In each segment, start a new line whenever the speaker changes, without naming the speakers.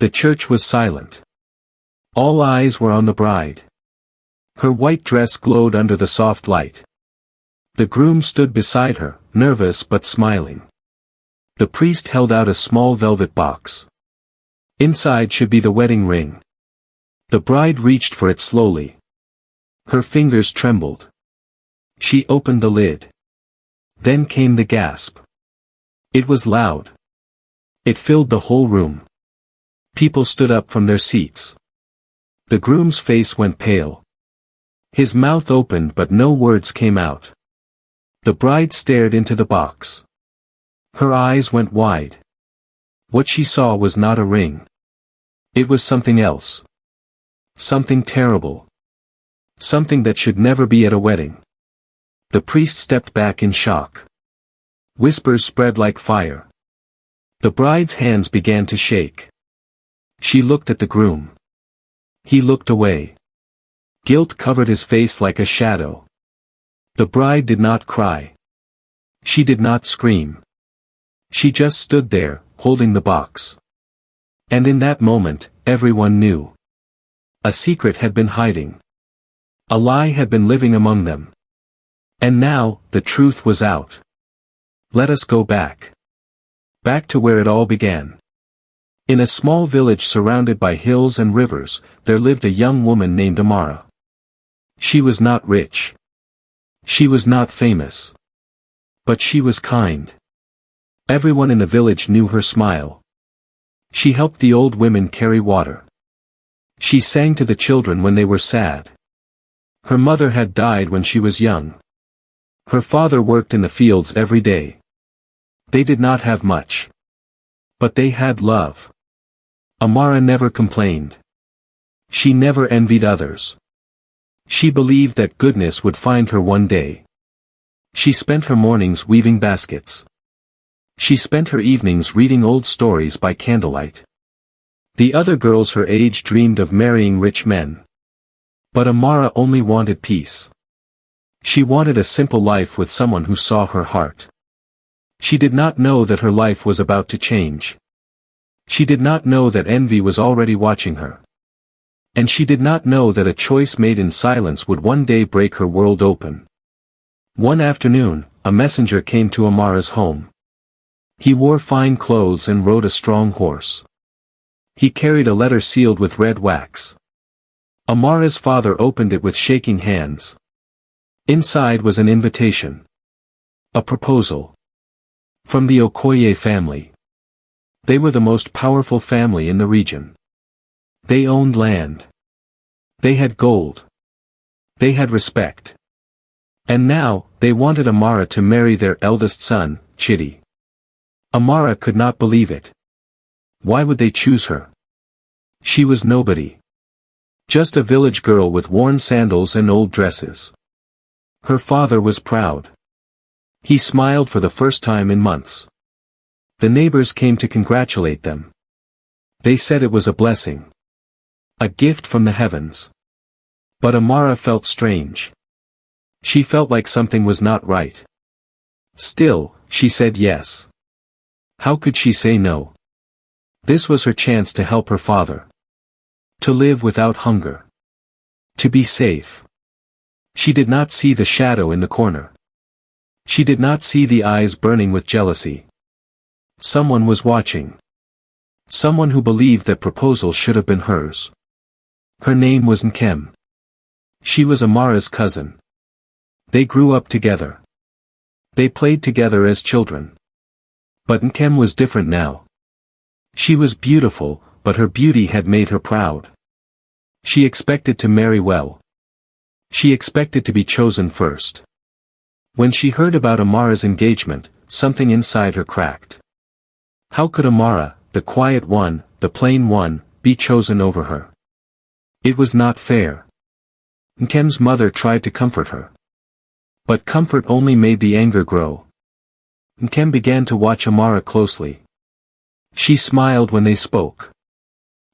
The church was silent. All eyes were on the bride. Her white dress glowed under the soft light. The groom stood beside her, nervous but smiling. The priest held out a small velvet box. Inside should be the wedding ring. The bride reached for it slowly. Her fingers trembled. She opened the lid. Then came the gasp. It was loud. It filled the whole room. People stood up from their seats. The groom's face went pale. His mouth opened but no words came out. The bride stared into the box. Her eyes went wide. What she saw was not a ring. It was something else. Something terrible. Something that should never be at a wedding. The priest stepped back in shock. Whispers spread like fire. The bride's hands began to shake. She looked at the groom. He looked away. Guilt covered his face like a shadow. The bride did not cry. She did not scream. She just stood there, holding the box. And in that moment, everyone knew. A secret had been hiding. A lie had been living among them. And now, the truth was out. Let us go back. Back to where it all began. In a small village surrounded by hills and rivers, there lived a young woman named Amara. She was not rich. She was not famous. But she was kind. Everyone in the village knew her smile. She helped the old women carry water. She sang to the children when they were sad. Her mother had died when she was young. Her father worked in the fields every day. They did not have much. But they had love. Amara never complained. She never envied others. She believed that goodness would find her one day. She spent her mornings weaving baskets. She spent her evenings reading old stories by candlelight. The other girls her age dreamed of marrying rich men. But Amara only wanted peace. She wanted a simple life with someone who saw her heart. She did not know that her life was about to change. She did not know that envy was already watching her. And she did not know that a choice made in silence would one day break her world open. One afternoon, a messenger came to Amara's home. He wore fine clothes and rode a strong horse. He carried a letter sealed with red wax. Amara's father opened it with shaking hands. Inside was an invitation. A proposal. From the Okoye family. They were the most powerful family in the region. They owned land. They had gold. They had respect. And now, they wanted Amara to marry their eldest son, Chidi. Amara could not believe it. Why would they choose her? She was nobody. Just a village girl with worn sandals and old dresses. Her father was proud. He smiled for the first time in months. The neighbors came to congratulate them. They said it was a blessing. A gift from the heavens. But Amara felt strange. She felt like something was not right. Still, she said yes. How could she say no? This was her chance to help her father. To live without hunger. To be safe. She did not see the shadow in the corner. She did not see the eyes burning with jealousy. Someone was watching. Someone who believed that proposal should have been hers. Her name was Nkem. She was Amara's cousin. They grew up together. They played together as children. But Nkem was different now. She was beautiful, but her beauty had made her proud. She expected to marry well. She expected to be chosen first. When she heard about Amara's engagement, something inside her cracked. How could Amara, the quiet one, the plain one, be chosen over her? It was not fair. Nkem's mother tried to comfort her. But comfort only made the anger grow. Nkem began to watch Amara closely. She smiled when they spoke.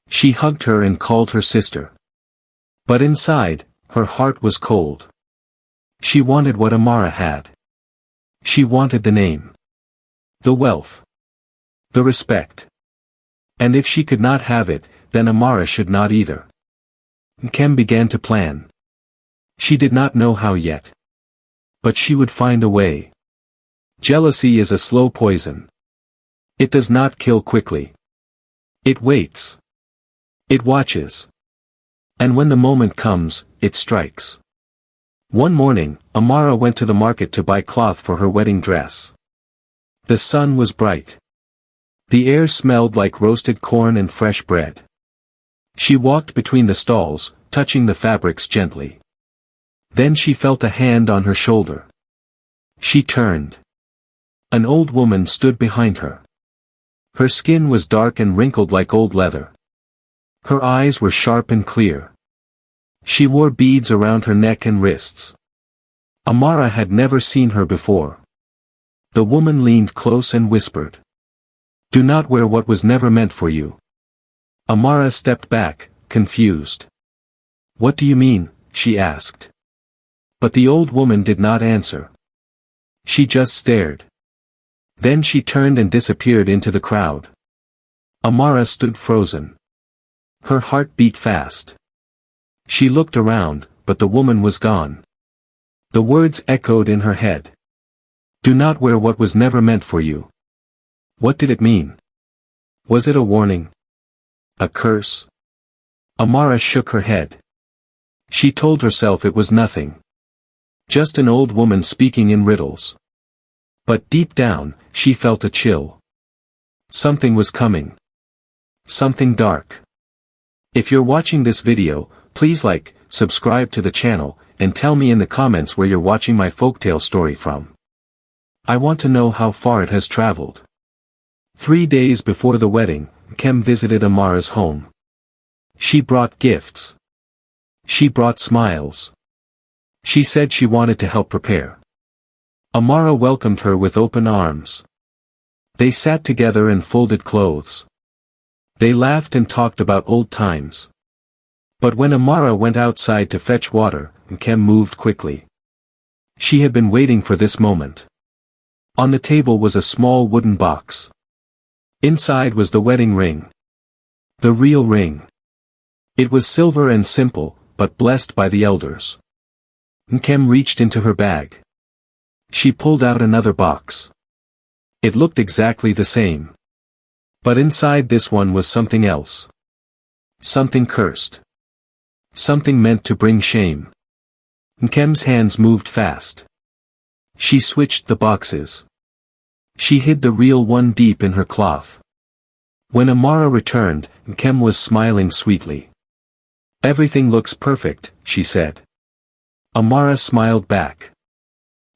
She hugged her and called her sister. But inside, her heart was cold. She wanted what Amara had. She wanted the name. The wealth. The respect. And if she could not have it, then Amara should not either. Nkem began to plan. She did not know how yet. But she would find a way. Jealousy is a slow poison. It does not kill quickly. It waits. It watches. And when the moment comes, it strikes. One morning, Amara went to the market to buy cloth for her wedding dress. The sun was bright. The air smelled like roasted corn and fresh bread. She walked between the stalls, touching the fabrics gently. Then she felt a hand on her shoulder. She turned. An old woman stood behind her. Her skin was dark and wrinkled like old leather. Her eyes were sharp and clear. She wore beads around her neck and wrists. Amara had never seen her before. The woman leaned close and whispered. "Do not wear what was never meant for you." Amara stepped back, confused. "What do you mean?" she asked. But the old woman did not answer. She just stared. Then she turned and disappeared into the crowd. Amara stood frozen. Her heart beat fast. She looked around, but the woman was gone. The words echoed in her head. "Do not wear what was never meant for you." What did it mean? Was it a warning? A curse? Amara shook her head. She told herself it was nothing. Just an old woman speaking in riddles. But deep down, she felt a chill. Something was coming. Something dark. If you're watching this video, please like, subscribe to the channel, and tell me in the comments where you're watching my folktale story from. I want to know how far it has traveled. 3 days before the wedding, Nkem visited Amara's home. She brought gifts. She brought smiles. She said she wanted to help prepare. Amara welcomed her with open arms. They sat together and folded clothes. They laughed and talked about old times. But when Amara went outside to fetch water, Nkem moved quickly. She had been waiting for this moment. On the table was a small wooden box. Inside was the wedding ring. The real ring. It was silver and simple, but blessed by the elders. Nkem reached into her bag. She pulled out another box. It looked exactly the same. But inside this one was something else. Something cursed. Something meant to bring shame. Nkem's hands moved fast. She switched the boxes. She hid the real one deep in her cloth. When Amara returned, Nkem was smiling sweetly. "Everything looks perfect," she said. Amara smiled back.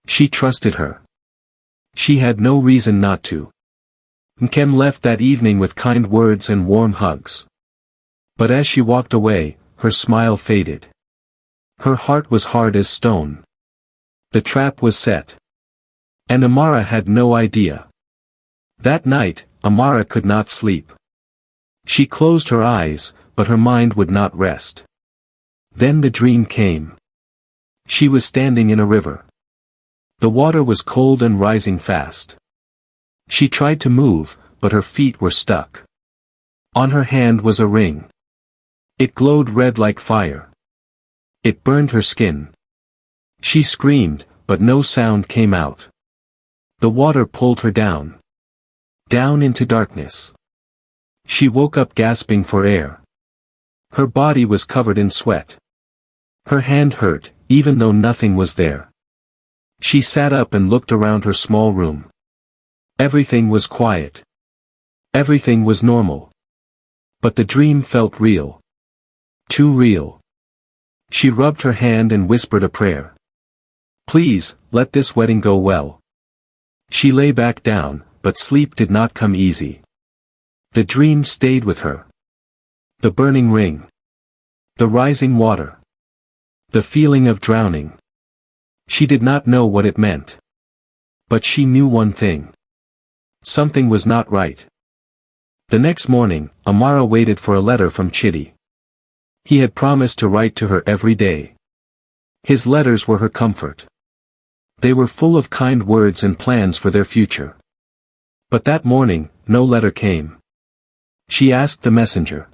She trusted her. She had no reason not to. Nkem left that evening with kind words and warm hugs. But as she walked away, her smile faded. Her heart was hard as stone. The trap was set. And Amara had no idea. That night, Amara could not sleep. She closed her eyes, but her mind would not rest. Then the dream came. She was standing in a river. The water was cold and rising fast. She tried to move, but her feet were stuck. On her hand was a ring. It glowed red like fire. It burned her skin. She screamed, but no sound came out. The water pulled her down. Down into darkness. She woke up gasping for air. Her body was covered in sweat. Her hand hurt, even though nothing was there. She sat up and looked around her small room. Everything was quiet. Everything was normal. But the dream felt real. Too real. She rubbed her hand and whispered a prayer. "Please, let this wedding go well." She lay back down, but sleep did not come easy. The dream stayed with her. The burning ring. The rising water. The feeling of drowning. She did not know what it meant. But she knew one thing. Something was not right. The next morning, Amara waited for a letter from Chidi. He had promised to write to her every day. His letters were her comfort. They were full of kind words and plans for their future. But that morning, no letter came. She asked the messenger.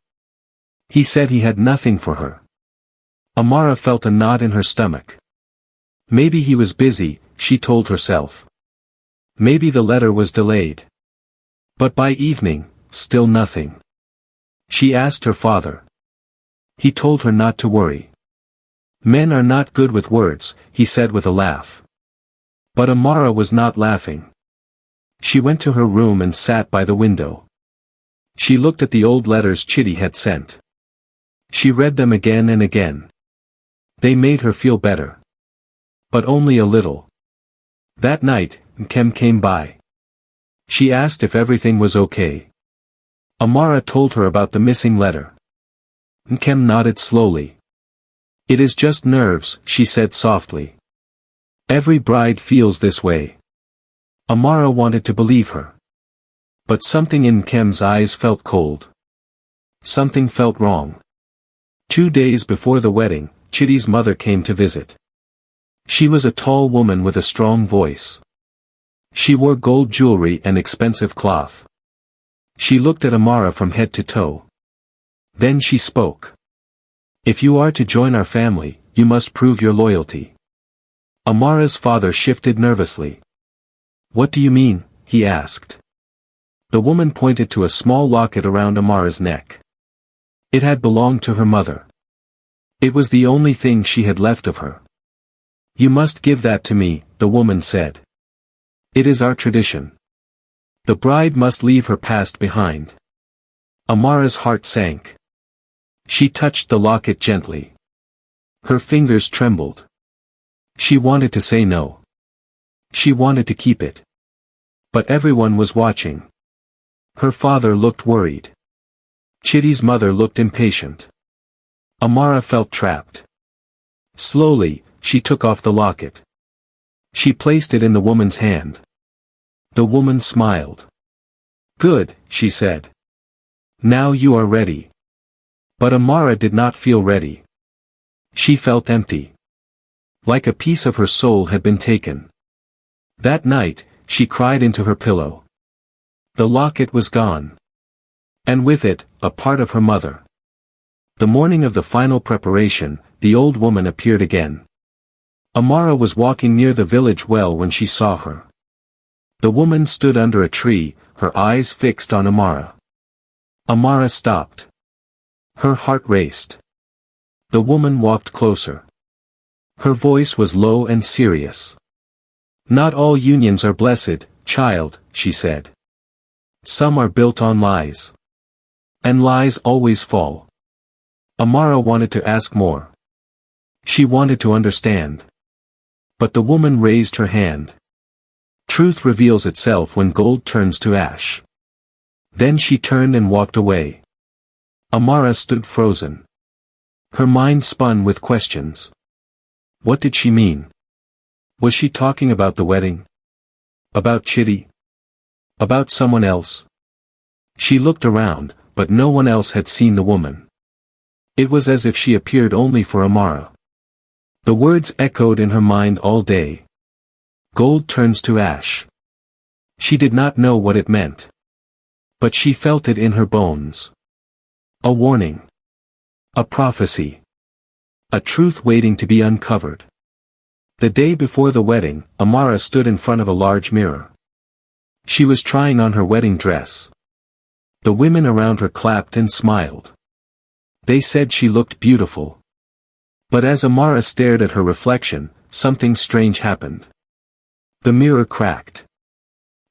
He said he had nothing for her. Amara felt a knot in her stomach. Maybe he was busy, she told herself. Maybe the letter was delayed. But by evening, still nothing. She asked her father. He told her not to worry. Men are not good with words, he said with a laugh. But Amara was not laughing. She went to her room and sat by the window. She looked at the old letters Chitty had sent. She read them again and again. They made her feel better. But only a little. That night, Nkem came by. She asked if everything was okay. Amara told her about the missing letter. Nkem nodded slowly. It is just nerves, she said softly. Every bride feels this way. Amara wanted to believe her. But something in Nkem's eyes felt cold. Something felt wrong. 2 days before the wedding, Chitty's mother came to visit. She was a tall woman with a strong voice. She wore gold jewelry and expensive cloth. She looked at Amara from head to toe. Then she spoke. If you are to join our family, you must prove your loyalty. Amara's father shifted nervously. What do you mean? He asked. The woman pointed to a small locket around Amara's neck. It had belonged to her mother. It was the only thing she had left of her. You must give that to me, the woman said. It is our tradition. The bride must leave her past behind. Amara's heart sank. She touched the locket gently. Her fingers trembled. She wanted to say no. She wanted to keep it. But everyone was watching. Her father looked worried. Chitty's mother looked impatient. Amara felt trapped. Slowly, she took off the locket. She placed it in the woman's hand. The woman smiled. Good, she said. Now you are ready. But Amara did not feel ready. She felt empty. Like a piece of her soul had been taken. That night, she cried into her pillow. The locket was gone. And with it, a part of her mother. The morning of the final preparation, the old woman appeared again. Amara was walking near the village well when she saw her. The woman stood under a tree, her eyes fixed on Amara. Amara stopped. Her heart raced. The woman walked closer. Her voice was low and serious. Not all unions are blessed, child, she said. Some are built on lies. And lies always fall. Amara wanted to ask more. She wanted to understand. But the woman raised her hand. Truth reveals itself when gold turns to ash. Then she turned and walked away. Amara stood frozen. Her mind spun with questions. What did she mean? Was she talking about the wedding? About Chitty? About someone else? She looked around, but no one else had seen the woman. It was as if she appeared only for Amara. The words echoed in her mind all day. Gold turns to ash. She did not know what it meant. But she felt it in her bones. A warning. A prophecy. A truth waiting to be uncovered. The day before the wedding, Amara stood in front of a large mirror. She was trying on her wedding dress. The women around her clapped and smiled. They said she looked beautiful. But as Amara stared at her reflection, something strange happened. The mirror cracked.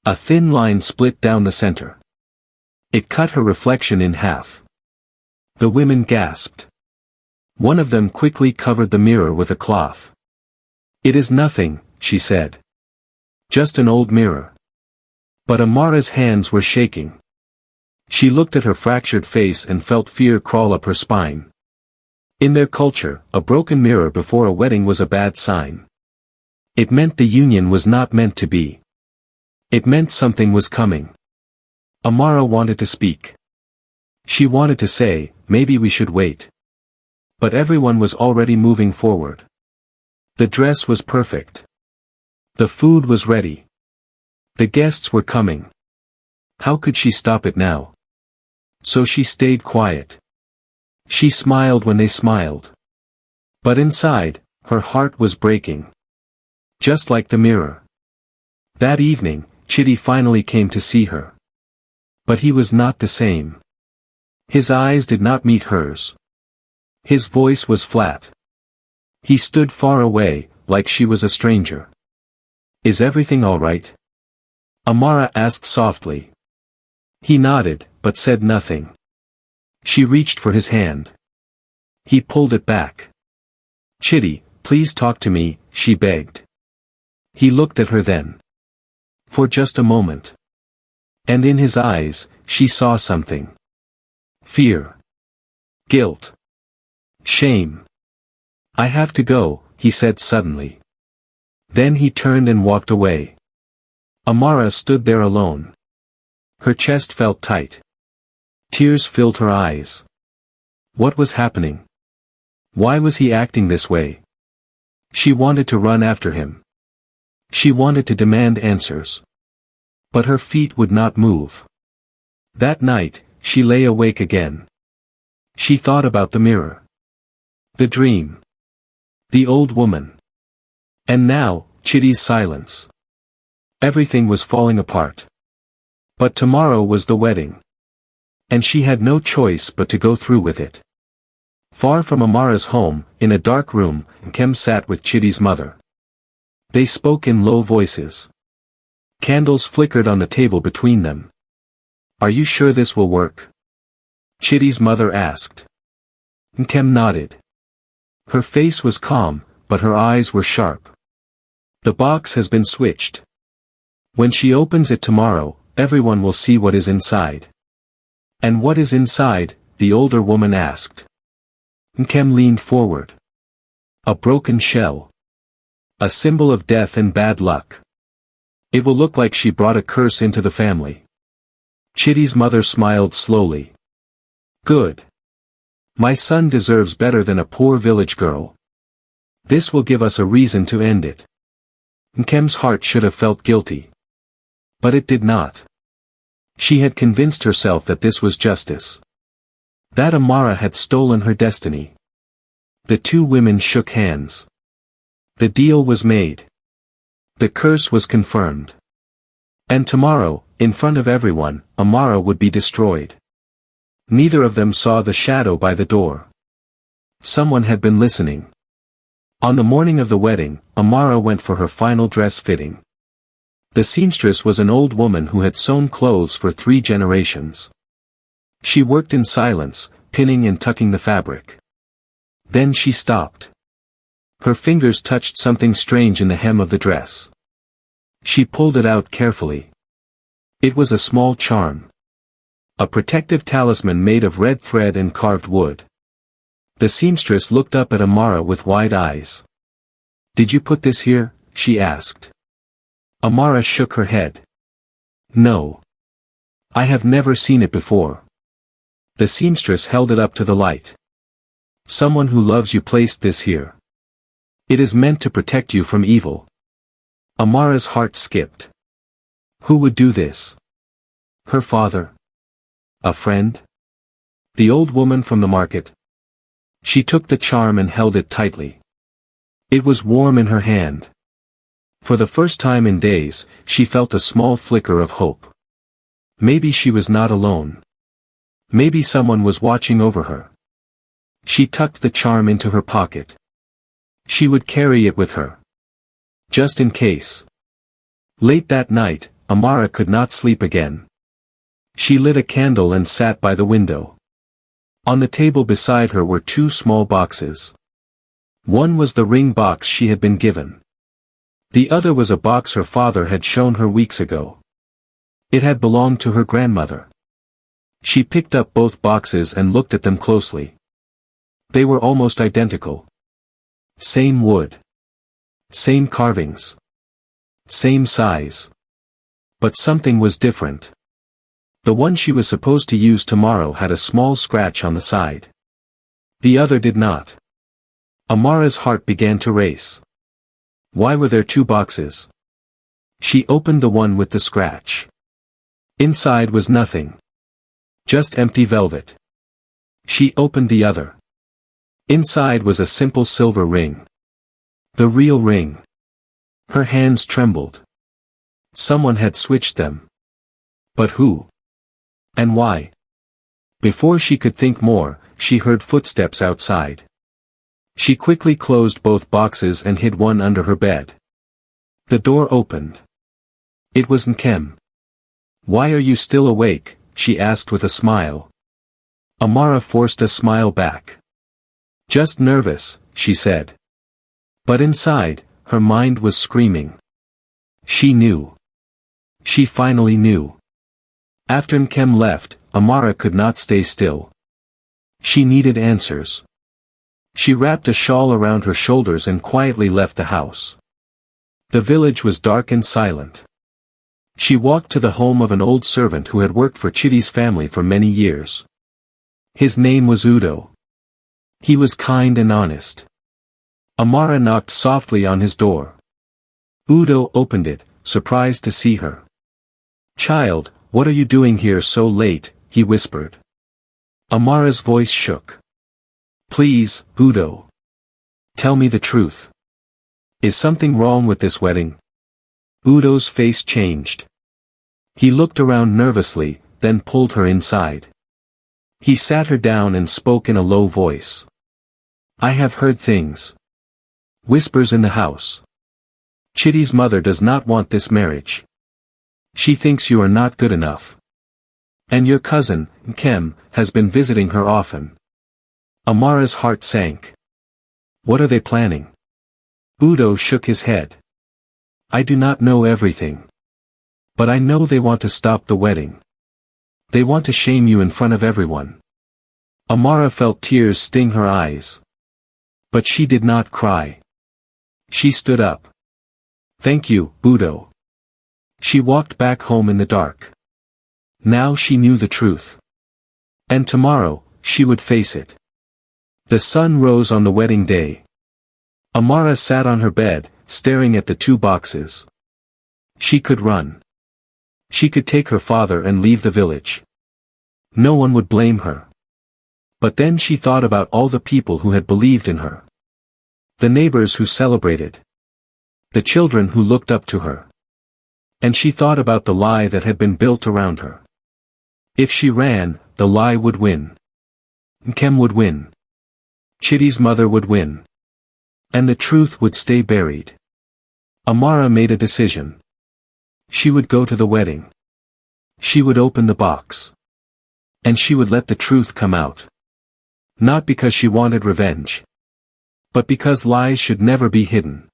A thin line split down the center. It cut her reflection in half. The women gasped. One of them quickly covered the mirror with a cloth. It is nothing, she said. Just an old mirror. But Amara's hands were shaking. She looked at her fractured face and felt fear crawl up her spine. In their culture, a broken mirror before a wedding was a bad sign. It meant the union was not meant to be. It meant something was coming. Amara wanted to speak. She wanted to say, maybe we should wait. But everyone was already moving forward. The dress was perfect. The food was ready. The guests were coming. How could she stop it now? So she stayed quiet. She smiled when they smiled. But inside, her heart was breaking. Just like the mirror. That evening, Chitty finally came to see her. But he was not the same. His eyes did not meet hers. His voice was flat. He stood far away, like she was a stranger. Is everything all right? Amara asked softly. He nodded, but said nothing. She reached for his hand. He pulled it back. Chitty, please talk to me, she begged. He looked at her then. For just a moment. And in his eyes, she saw something. Fear. Guilt. Shame. I have to go, he said suddenly. Then he turned and walked away. Amara stood there alone. Her chest felt tight. Tears filled her eyes. What was happening? Why was he acting this way? She wanted to run after him. She wanted to demand answers. But her feet would not move. That night, she lay awake again. She thought about the mirror. The dream. The old woman. And now, Chitty's silence. Everything was falling apart. But tomorrow was the wedding. And she had no choice but to go through with it. Far from Amara's home, in a dark room, Nkem sat with Chitty's mother. They spoke in low voices. Candles flickered on the table between them. Are you sure this will work? Chitty's mother asked. Nkem nodded. Her face was calm, but her eyes were sharp. The box has been switched. When she opens it tomorrow, everyone will see what is inside. And what is inside? The older woman asked. Nkem leaned forward. A broken shell. A symbol of death and bad luck. It will look like she brought a curse into the family. Chitty's mother smiled slowly. Good. My son deserves better than a poor village girl. This will give us a reason to end it. Nkem's heart should have felt guilty. But it did not. She had convinced herself that this was justice. That Amara had stolen her destiny. The two women shook hands. The deal was made. The curse was confirmed. And tomorrow, in front of everyone, Amara would be destroyed. Neither of them saw the shadow by the door. Someone had been listening. On the morning of the wedding, Amara went for her final dress fitting. The seamstress was an old woman who had sewn clothes for 3 generations. She worked in silence, pinning and tucking the fabric. Then she stopped. Her fingers touched something strange in the hem of the dress. She pulled it out carefully. It was a small charm. A protective talisman made of red thread and carved wood. The seamstress looked up at Amara with wide eyes. Did you put this here? She asked. Amara shook her head. No. I have never seen it before. The seamstress held it up to the light. Someone who loves you placed this here. It is meant to protect you from evil. Amara's heart skipped. Who would do this? Her father? A friend? The old woman from the market? She took the charm and held it tightly. It was warm in her hand. For the first time in days, she felt a small flicker of hope. Maybe she was not alone. Maybe someone was watching over her. She tucked the charm into her pocket. She would carry it with her. Just in case. Late that night, Amara could not sleep again. She lit a candle and sat by the window. On the table beside her were 2 small boxes. One was the ring box she had been given. The other was a box her father had shown her weeks ago. It had belonged to her grandmother. She picked up both boxes and looked at them closely. They were almost identical. Same wood. Same carvings. Same size. But something was different. The one she was supposed to use tomorrow had a small scratch on the side. The other did not. Amara's heart began to race. Why were there 2 boxes? She opened the one with the scratch. Inside was nothing. Just empty velvet. She opened the other. Inside was a simple silver ring. The real ring. Her hands trembled. Someone had switched them. But who? And why? Before she could think more, she heard footsteps outside. She quickly closed both boxes and hid one under her bed. The door opened. It was Nkem. "Why are you still awake?" she asked with a smile. Amara forced a smile back. "Just nervous," she said. But inside, her mind was screaming. She knew. She finally knew. After Nkem left, Amara could not stay still. She needed answers. She wrapped a shawl around her shoulders and quietly left the house. The village was dark and silent. She walked to the home of an old servant who had worked for Chitty's family for many years. His name was Udo. He was kind and honest. Amara knocked softly on his door. Udo opened it, surprised to see her. "Child, what are you doing here so late?" he whispered. Amara's voice shook. "Please, Udo. Tell me the truth. Is something wrong with this wedding?" Udo's face changed. He looked around nervously, then pulled her inside. He sat her down and spoke in a low voice. "I have heard things. Whispers in the house. Chitty's mother does not want this marriage. She thinks you are not good enough. And your cousin, Nkem, has been visiting her often." Amara's heart sank. "What are they planning?" Udo shook his head. "I do not know everything. But I know they want to stop the wedding. They want to shame you in front of everyone." Amara felt tears sting her eyes. But she did not cry. She stood up. "Thank you, Udo." She walked back home in the dark. Now she knew the truth. And tomorrow, she would face it. The sun rose on the wedding day. Amara sat on her bed, staring at the two boxes. She could run. She could take her father and leave the village. No one would blame her. But then she thought about all the people who had believed in her. The neighbors who celebrated. The children who looked up to her. And she thought about the lie that had been built around her. If she ran, the lie would win. Nkem would win. Chitty's mother would win. And the truth would stay buried. Amara made a decision. She would go to the wedding. She would open the box. And she would let the truth come out. Not because she wanted revenge. But because lies should never be hidden.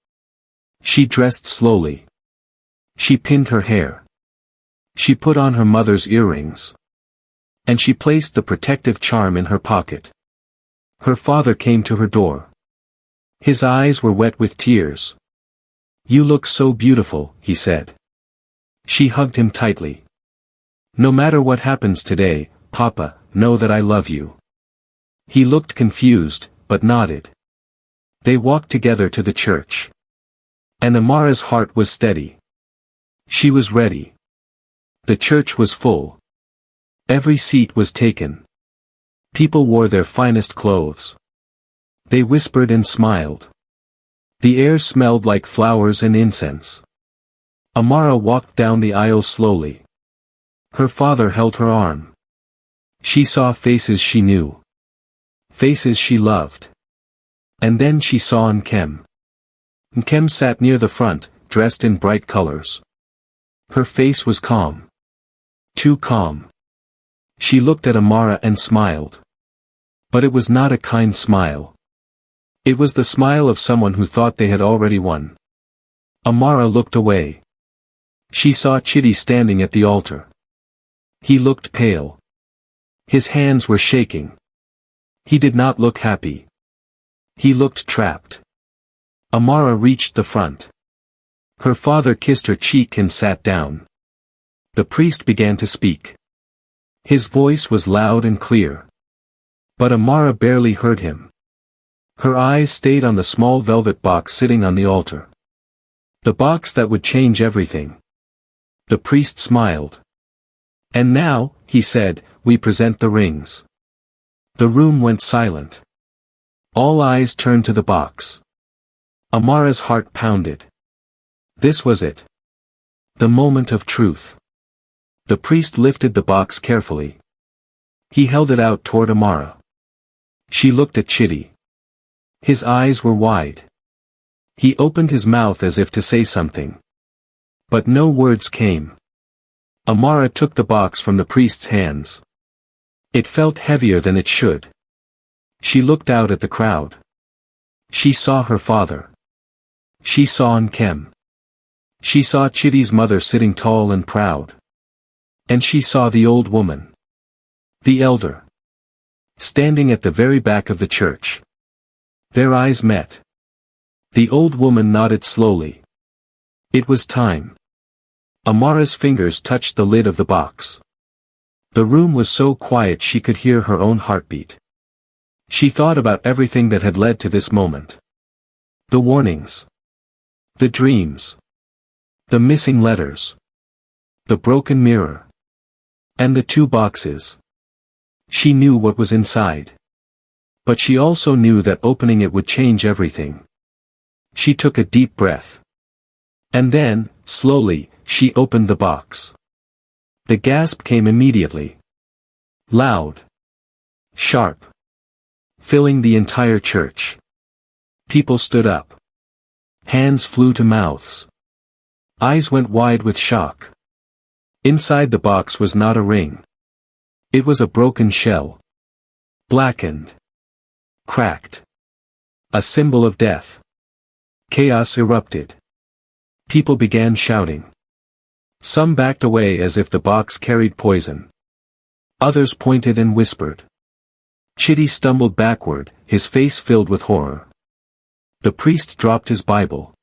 She dressed slowly. She pinned her hair. She put on her mother's earrings. And she placed the protective charm in her pocket. Her father came to her door. His eyes were wet with tears. "You look so beautiful," he said. She hugged him tightly. "No matter what happens today, Papa, know that I love you." He looked confused, but nodded. They walked together to the church. And Amara's heart was steady. She was ready. The church was full. Every seat was taken. People wore their finest clothes. They whispered and smiled. The air smelled like flowers and incense. Amara walked down the aisle slowly. Her father held her arm. She saw faces she knew. Faces she loved. And then she saw Nkem. Nkem sat near the front, dressed in bright colors. Her face was calm. Too calm. She looked at Amara and smiled. But it was not a kind smile. It was the smile of someone who thought they had already won. Amara looked away. She saw Chitty standing at the altar. He looked pale. His hands were shaking. He did not look happy. He looked trapped. Amara reached the front. Her father kissed her cheek and sat down. The priest began to speak. His voice was loud and clear. But Amara barely heard him. Her eyes stayed on the small velvet box sitting on the altar. The box that would change everything. The priest smiled. "And now," he said, we present the rings." The room went silent. All eyes turned to the box. Amara's heart pounded. This was it. The moment of truth. The priest lifted the box carefully. He held it out toward Amara. She looked at Chitty. His eyes were wide. He opened his mouth as if to say something. But no words came. Amara took the box from the priest's hands. It felt heavier than it should. She looked out at the crowd. She saw her father. She saw Nkem. She saw Chitty's mother sitting tall and proud. And she saw the old woman. The elder. Standing at the very back of the church. Their eyes met. The old woman nodded slowly. It was time. Amara's fingers touched the lid of the box. The room was so quiet she could hear her own heartbeat. She thought about everything that had led to this moment. The warnings. The dreams. The missing letters. The broken mirror. And the 2 boxes. She knew what was inside. But she also knew that opening it would change everything. She took a deep breath. And then, slowly, she opened the box. The gasp came immediately. Loud. Sharp. Filling the entire church. People stood up. Hands flew to mouths. Eyes went wide with shock. Inside the box was not a ring. It was a broken shell. Blackened. Cracked. A symbol of death. Chaos erupted. People began shouting. Some backed away as if the box carried poison. Others pointed and whispered. Chitty stumbled backward, his face filled with horror. The priest dropped his Bible.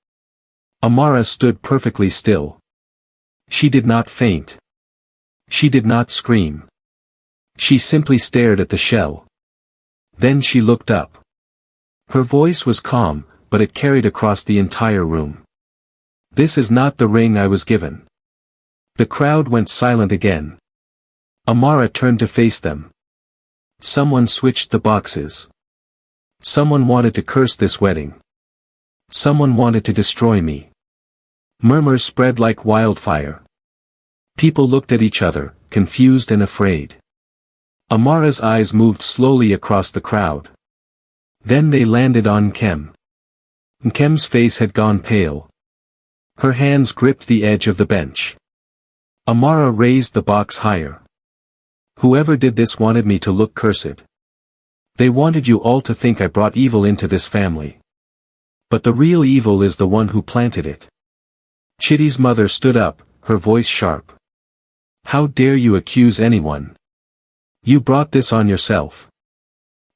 Amara stood perfectly still. She did not faint. She did not scream. She simply stared at the shell. Then she looked up. Her voice was calm, but it carried across the entire room. This is not the ring I was given. The crowd went silent again. Amara turned to face them. Someone switched the boxes. Someone wanted to curse this wedding. Someone wanted to destroy me. Murmurs spread like wildfire. People looked at each other, confused and afraid. Amara's eyes moved slowly across the crowd. Then they landed on Nkem. Nkem's face had gone pale. Her hands gripped the edge of the bench. Amara raised the box higher. Whoever did this wanted me to look cursed. They wanted you all to think I brought evil into this family. But the real evil is the one who planted it. Chitty's mother stood up, her voice sharp. How dare you accuse anyone? You brought this on yourself.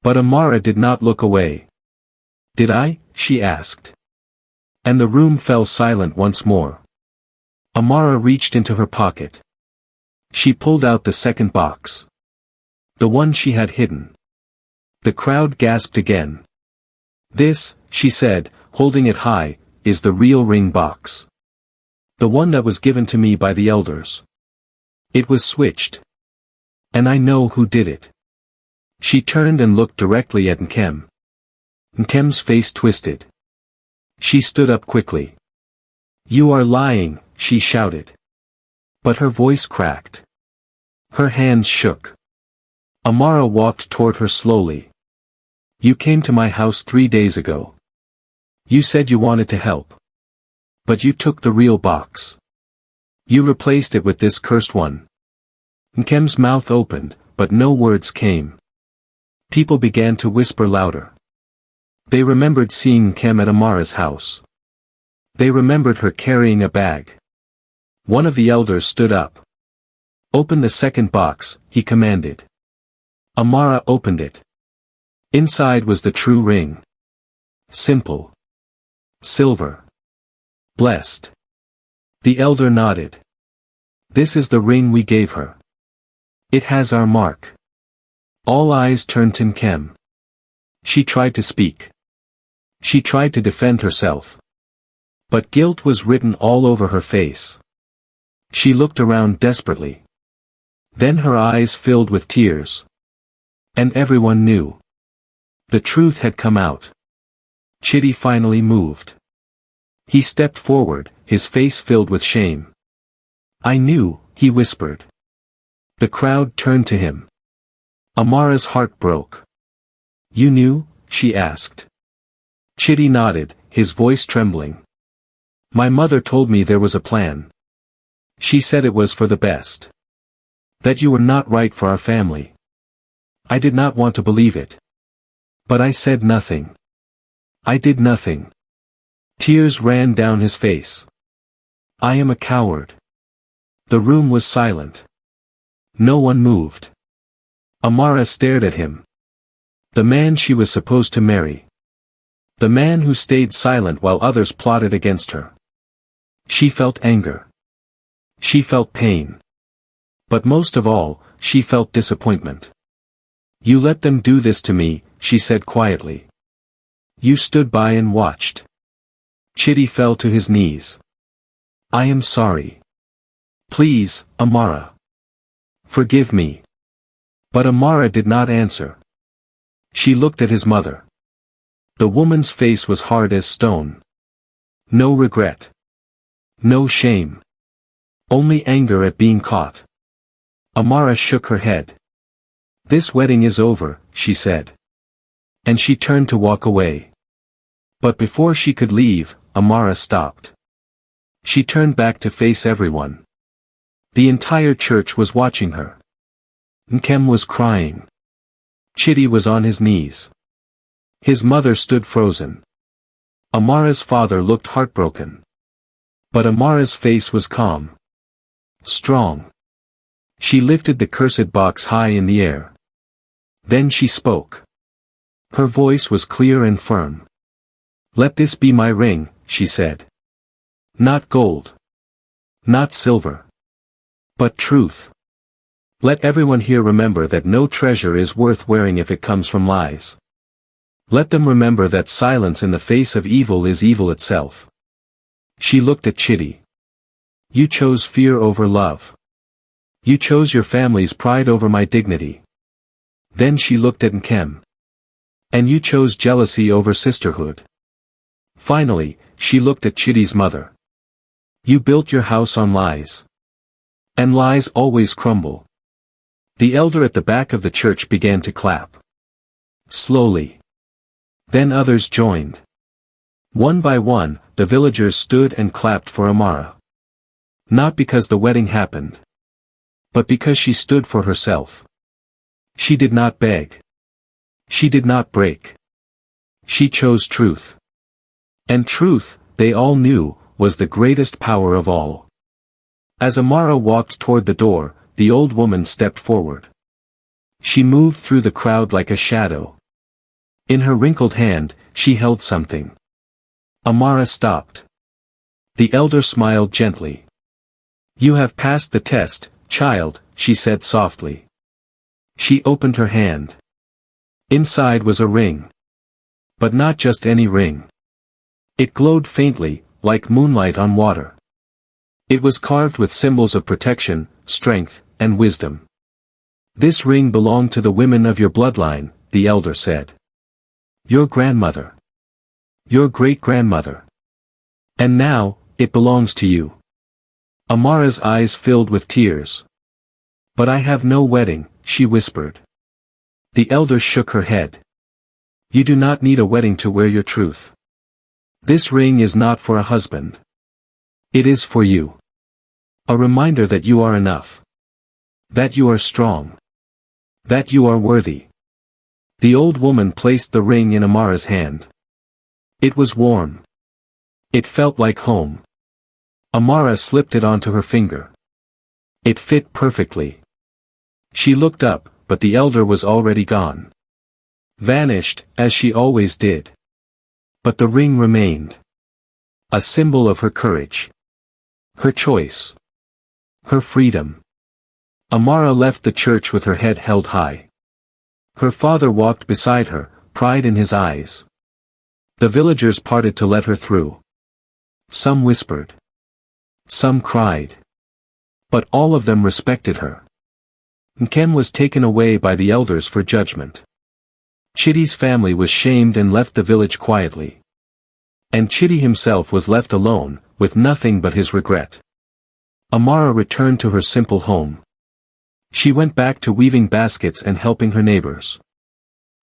But Amara did not look away. Did I? She asked. And the room fell silent once more. Amara reached into her pocket. She pulled out the second box. The one she had hidden. The crowd gasped again. This, she said, holding it high, is the real ring box. The one that was given to me by the elders. It was switched. And I know who did it. She turned and looked directly at Nkem. Nkem's face twisted. She stood up quickly. You are lying, she shouted. But her voice cracked. Her hands shook. Amara walked toward her slowly. You came to my house 3 days ago. You said you wanted to help. But you took the real box. You replaced it with this cursed one. Nkem's mouth opened, but no words came. People began to whisper louder. They remembered seeing Nkem at Amara's house. They remembered her carrying a bag. One of the elders stood up. Open the second box, he commanded. Amara opened it. Inside was the true ring. Simple. Silver. Blessed. The elder nodded. This is the ring we gave her. It has our mark. All eyes turned to Nkem. She tried to speak. She tried to defend herself. But guilt was written all over her face. She looked around desperately. Then her eyes filled with tears. And everyone knew. The truth had come out. Chitty finally moved. He stepped forward, his face filled with shame. "I knew," he whispered. The crowd turned to him. Amara's heart broke. "You knew?" she asked. Chitty nodded, his voice trembling. "My mother told me there was a plan. She said it was for the best. That you were not right for our family. I did not want to believe it. But I said nothing. I did nothing." Tears ran down his face. "I am a coward." The room was silent. No one moved. Amara stared at him. The man she was supposed to marry. The man who stayed silent while others plotted against her. She felt anger. She felt pain. But most of all, she felt disappointment. "You let them do this to me," she said quietly. "You stood by and watched." Chitty fell to his knees. "I am sorry. Please, Amara. Forgive me." But Amara did not answer. She looked at his mother. The woman's face was hard as stone. No regret. No shame. Only anger at being caught. Amara shook her head. "This wedding is over," she said. And she turned to walk away. But before she could leave, Amara stopped. She turned back to face everyone. The entire church was watching her. Nkem was crying. Chitty was on his knees. His mother stood frozen. Amara's father looked heartbroken. But Amara's face was calm. Strong. She lifted the cursed box high in the air. Then she spoke. Her voice was clear and firm. "Let this be my ring," she said. "Not gold. Not silver. But truth. Let everyone here remember that no treasure is worth wearing if it comes from lies. Let them remember that silence in the face of evil is evil itself." She looked at Chitty. "You chose fear over love. You chose your family's pride over my dignity." Then she looked at Nkem. "And you chose jealousy over sisterhood." Finally, she looked at Chitty's mother. "You built your house on lies. And lies always crumble." The elder at the back of the church began to clap. Slowly. Then others joined. One by one, the villagers stood and clapped for Amara. Not because the wedding happened. But because she stood for herself. She did not beg. She did not break. She chose truth. And truth, they all knew, was the greatest power of all. As Amara walked toward the door, the old woman stepped forward. She moved through the crowd like a shadow. In her wrinkled hand, she held something. Amara stopped. The elder smiled gently. "You have passed the test, child," she said softly. She opened her hand. Inside was a ring. But not just any ring. It glowed faintly, like moonlight on water. It was carved with symbols of protection, strength, and wisdom. "This ring belonged to the women of your bloodline," the elder said. "Your grandmother. Your great-grandmother. And now, it belongs to you." Amara's eyes filled with tears. "But I have no wedding," she whispered. The elder shook her head. "You do not need a wedding to wear your truth. This ring is not for a husband. It is for you. A reminder that you are enough. That you are strong. That you are worthy." The old woman placed the ring in Amara's hand. It was warm. It felt like home. Amara slipped it onto her finger. It fit perfectly. She looked up, but the elder was already gone. Vanished, as she always did. But the ring remained. A symbol of her courage. Her choice. Her freedom. Amara left the church with her head held high. Her father walked beside her, pride in his eyes. The villagers parted to let her through. Some whispered. Some cried. But all of them respected her. Nkem was taken away by the elders for judgment. Chidi's family was shamed and left the village quietly. And Chidi himself was left alone, with nothing but his regret. Amara returned to her simple home. She went back to weaving baskets and helping her neighbors.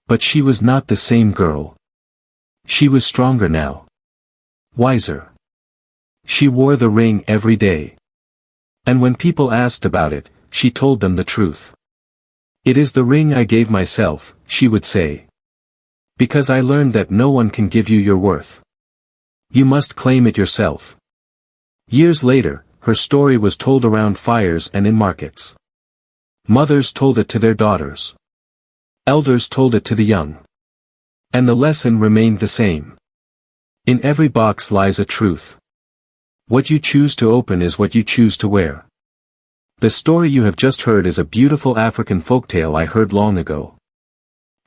But she was not the same girl. She was stronger now. Wiser. She wore the ring every day. And when people asked about it, she told them the truth. "It is the ring I gave myself," she would say. "Because I learned that no one can give you your worth. You must claim it yourself." Years later, her story was told around fires and in markets. Mothers told it to their daughters. Elders told it to the young. And the lesson remained the same. In every box lies a truth. What you choose to open is what you choose to wear. The story you have just heard is a beautiful African folktale I heard long ago.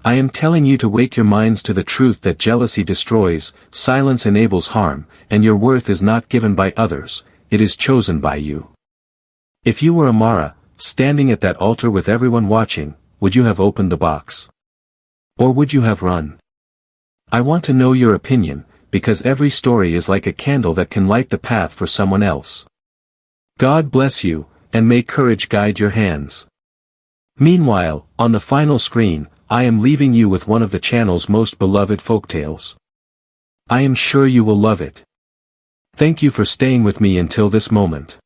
I am telling you to wake your minds to the truth that jealousy destroys, silence enables harm, and your worth is not given by others, it is chosen by you. If you were Amara, standing at that altar with everyone watching, would you have opened the box? Or would you have run? I want to know your opinion, because every story is like a candle that can light the path for someone else. God bless you, and may courage guide your hands. Meanwhile, on the final screen, I am leaving you with one of the channel's most beloved folktales. I am sure you will love it. Thank you for staying with me until this moment.